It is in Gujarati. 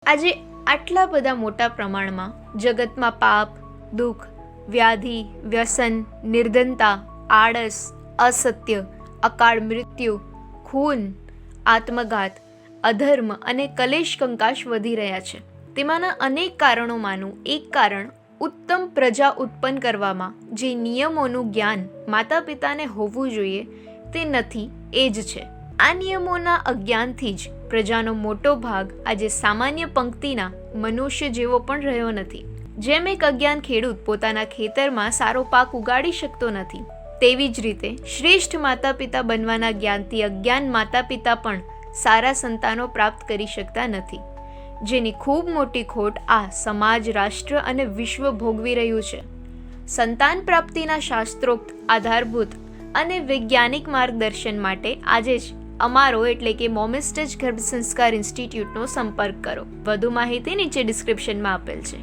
આજે આટલા બધા મોટા પ્રમાણમાં જગતમાં પાપ, દુઃખ, વ્યાધિ, વ્યસન, નિર્ધનતા, આળસ, અસત્ય, અકાળ મૃત્યુ, ખૂન, આત્મઘાત, અધર્મ અને કલેશ કંકાશ વધી રહ્યા છે. તેમાંના અનેક કારણોમાંનું એક કારણ ઉત્તમ પ્રજા ઉત્પન્ન કરવામાં જે નિયમોનું જ્ઞાન માતા પિતાને હોવું જોઈએ તે નથી એ જ છે. આ નિયમોના અજ્ઞાનથી જ પ્રજાનો મોટો ભાગ આજે સામાન્ય પંક્તિના મનુષ્ય જેવો પણ રહ્યો નથી. જેમ એક અજ્ઞાન ખેડૂત પોતાના ખેતરમાં સારો પાક ઉગાડી શકતો નથી, તેવી જ રીતે શ્રેષ્ઠ માતા પિતા બનવાના જ્ઞાનથી અજ્ઞાન માતા પિતા પણ સારા સંતાનો પ્રાપ્ત કરી શકતા નથી, જેની ખૂબ મોટી ખોટ આ સમાજ, રાષ્ટ્ર અને વિશ્વ ભોગવી રહ્યું છે. સંતાન પ્રાપ્તિના શાસ્ત્રોક્ત, આધારભૂત અને વૈજ્ઞાનિક માર્ગદર્શન માટે આજે જ અમારો એટલે કે મોમિસ્ટેજ ગર્ભ સંસ્કાર ઇન્સ્ટિટ્યૂટનો સંપર્ક કરો. વધુ માહિતી નીચે ડિસ્ક્રિપ્શનમાં આપેલ છે.